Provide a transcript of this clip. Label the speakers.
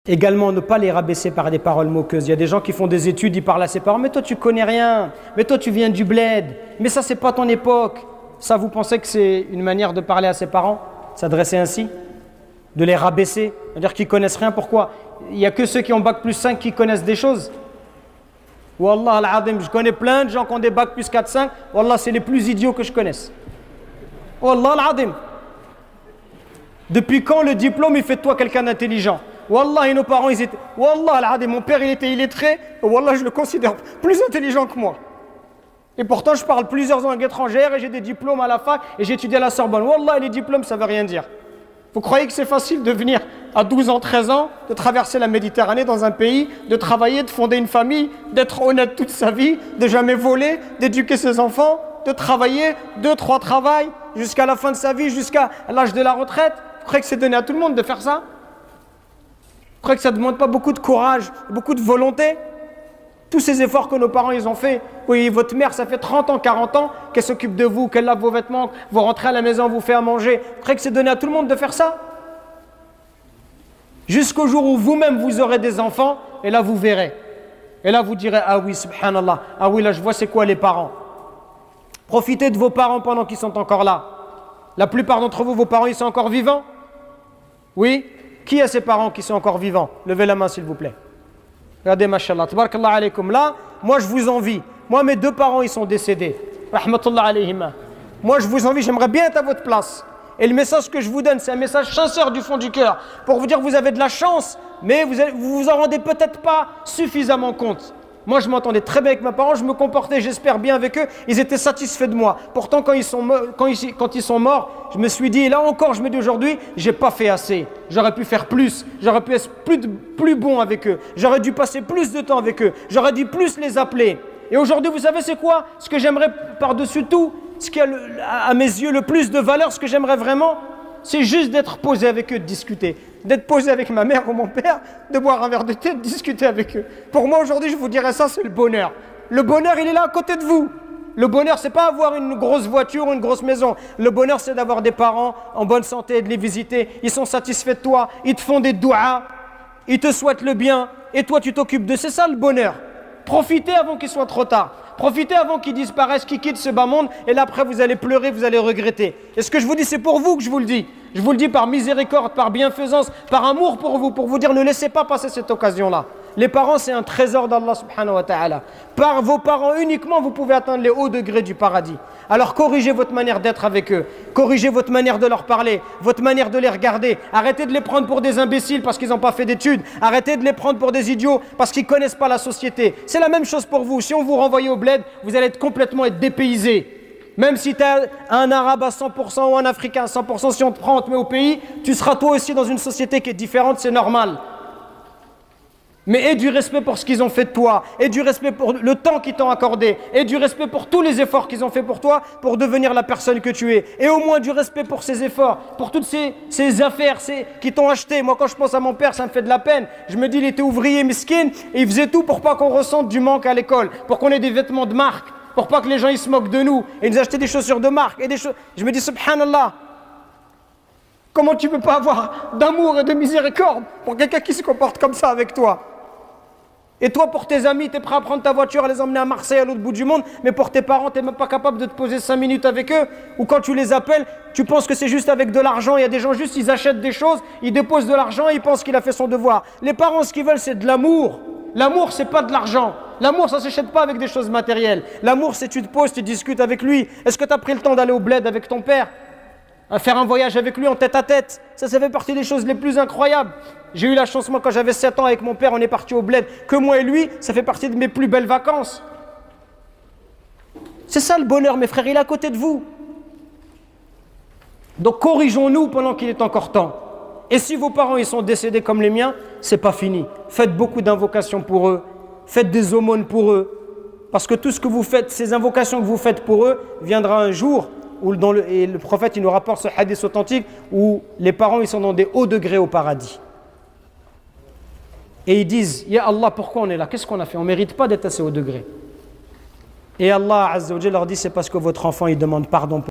Speaker 1: Également, ne pas les rabaisser par des paroles moqueuses. Il y a des gens qui font des études, ils parlent à ses parents. Mais toi, tu connais rien. Mais toi, tu viens du bled. Mais ça, c'est pas ton époque. Ça, vous pensez que c'est une manière de parler à ses parents? S'adresser ainsi? De les rabaisser? C'est-à-dire qu'ils connaissent rien. Pourquoi? Il n'y a que ceux qui ont bac plus 5 qui connaissent des choses. Wallah al-Azim, je connais plein de gens qui ont des bac plus 4, 5. Wallah, c'est les plus idiots que je connaisse. Wallah al-Azim. Depuis quand le diplôme, il fait de toi quelqu'un d'intelligent? Wallah, et nos parents, ils étaient... Wallah al-Azim, mon père, il était illettré. Wallah, je le considère plus intelligent que moi. Et pourtant, je parle plusieurs langues étrangères et j'ai des diplômes à la fac et j'ai étudié à la Sorbonne. Wallah, les diplômes, ça ne veut rien dire. Vous croyez que c'est facile de venir à 12 ans, 13 ans, de traverser la Méditerranée dans un pays, de travailler, de fonder une famille, d'être honnête toute sa vie, de jamais voler, d'éduquer ses enfants, de travailler 2, 3 travails jusqu'à la fin de sa vie, jusqu'à l'âge de la retraite? Vous croyez que c'est donné à tout le monde de faire ça? Vous croyez que ça ne demande pas beaucoup de courage, beaucoup de volonté? Tous ces efforts que nos parents ils ont fait. Oui, votre mère, ça fait 30 ans, 40 ans qu'elle s'occupe de vous, qu'elle lave vos vêtements, vous rentrez à la maison, vous fait à manger. Vous croyez que c'est donné à tout le monde de faire ça? Jusqu'au jour où vous-même vous aurez des enfants, et là vous verrez. Et là vous direz, ah oui, subhanallah, ah oui, là je vois c'est quoi les parents. Profitez de vos parents pendant qu'ils sont encore là. La plupart d'entre vous, vos parents, ils sont encore vivants? Oui? Qui a ses parents qui sont encore vivants? Levez la main s'il vous plaît. Regardez, mashallah, tabarakallah alaykum. Là, moi je vous envie. Moi, mes 2 parents, ils sont décédés. Rahmatullah alayhima. Moi, je vous envie, j'aimerais bien être à votre place. Et le message que je vous donne, c'est un message sincère du fond du cœur. Pour vous dire que vous avez de la chance, mais vous vous en rendez peut-être pas suffisamment compte. Moi, je m'entendais très bien avec mes parents, je me comportais, j'espère, bien avec eux. Ils étaient satisfaits de moi. Pourtant, quand ils sont morts, je me suis dit, et là encore, je me dis aujourd'hui, j'ai pas fait assez. J'aurais pu faire plus. J'aurais pu être plus bon avec eux. J'aurais dû passer plus de temps avec eux. J'aurais dû plus les appeler. Et aujourd'hui, vous savez, c'est quoi? Ce que j'aimerais par-dessus tout, ce qui a à mes yeux le plus de valeur, ce que j'aimerais vraiment, c'est juste d'être posé avec eux, de discuter. D'être posé avec ma mère ou mon père, de boire un verre de thé, de discuter avec eux. Pour moi, aujourd'hui, je vous dirais ça, c'est le bonheur. Le bonheur, il est là à côté de vous. Le bonheur, c'est pas avoir une grosse voiture ou une grosse maison. Le bonheur, c'est d'avoir des parents en bonne santé, de les visiter. Ils sont satisfaits de toi, ils te font des douas, ils te souhaitent le bien, et toi, tu t'occupes d'eux. C'est ça le bonheur. Profitez avant qu'il soit trop tard. Profitez avant qu'ils disparaissent, qu'ils quittent ce bas monde, et là après vous allez pleurer, vous allez regretter. Et ce que je vous dis, c'est pour vous que je vous le dis. Je vous le dis par miséricorde, par bienfaisance, par amour pour vous dire ne laissez pas passer cette occasion-là. Les parents, c'est un trésor d'Allah subhanahu wa ta'ala. Par vos parents uniquement, vous pouvez atteindre les hauts degrés du paradis. Alors corrigez votre manière d'être avec eux. Corrigez votre manière de leur parler, votre manière de les regarder. Arrêtez de les prendre pour des imbéciles parce qu'ils n'ont pas fait d'études. Arrêtez de les prendre pour des idiots parce qu'ils ne connaissent pas la société. C'est la même chose pour vous. Si on vous renvoie au bled, vous allez complètement être dépaysé. Même si tu es un arabe à 100% ou un africain à 100%, si on te prend, on te met au pays, tu seras toi aussi dans une société qui est différente, c'est normal. Mais aie du respect pour ce qu'ils ont fait de toi, aie du respect pour le temps qu'ils t'ont accordé, aie du respect pour tous les efforts qu'ils ont fait pour toi pour devenir la personne que tu es. Et au moins du respect pour ces efforts, pour toutes ces affaires qui t'ont acheté. Moi, quand je pense à mon père, ça me fait de la peine. Je me dis, il était ouvrier miskin et il faisait tout pour pas qu'on ressente du manque à l'école, pour qu'on ait des vêtements de marque, pour pas que les gens ils se moquent de nous. Et ils nous achetaient des chaussures de marque et des choses. Je me dis, subhanallah, comment tu peux pas avoir d'amour et de miséricorde pour quelqu'un qui se comporte comme ça avec toi? Et toi, pour tes amis, tu es prêt à prendre ta voiture, à les emmener à Marseille, à l'autre bout du monde, mais pour tes parents, tu n'es même pas capable de te poser 5 minutes avec eux. Ou quand tu les appelles, tu penses que c'est juste avec de l'argent. Il y a des gens juste, ils achètent des choses, ils déposent de l'argent et ils pensent qu'il a fait son devoir. Les parents, ce qu'ils veulent, c'est de l'amour. L'amour, c'est pas de l'argent. L'amour, ça ne s'achète pas avec des choses matérielles. L'amour, c'est tu te poses, tu discutes avec lui. Est-ce que tu as pris le temps d'aller au bled avec ton père? À faire un voyage avec lui en tête à tête? Ça fait partie des choses les plus incroyables. J'ai eu la chance, moi, quand j'avais 7 ans avec mon père, on est parti au bled. Que moi et lui, ça fait partie de mes plus belles vacances. C'est ça le bonheur, mes frères, il est à côté de vous. Donc corrigeons-nous pendant qu'il est encore temps. Et si vos parents ils sont décédés comme les miens, c'est pas fini. Faites beaucoup d'invocations pour eux. Faites des aumônes pour eux. Parce que tout ce que vous faites, ces invocations que vous faites pour eux, viendra un jour où et le prophète il nous rapporte ce hadith authentique où les parents ils sont dans des hauts degrés au paradis. Et ils disent, Ya Allah, pourquoi on est là? Qu'est-ce qu'on a fait? On ne mérite pas d'être assez haut degré. Et Allah Azza wa Jalla leur dit, c'est parce que votre enfant il demande pardon pour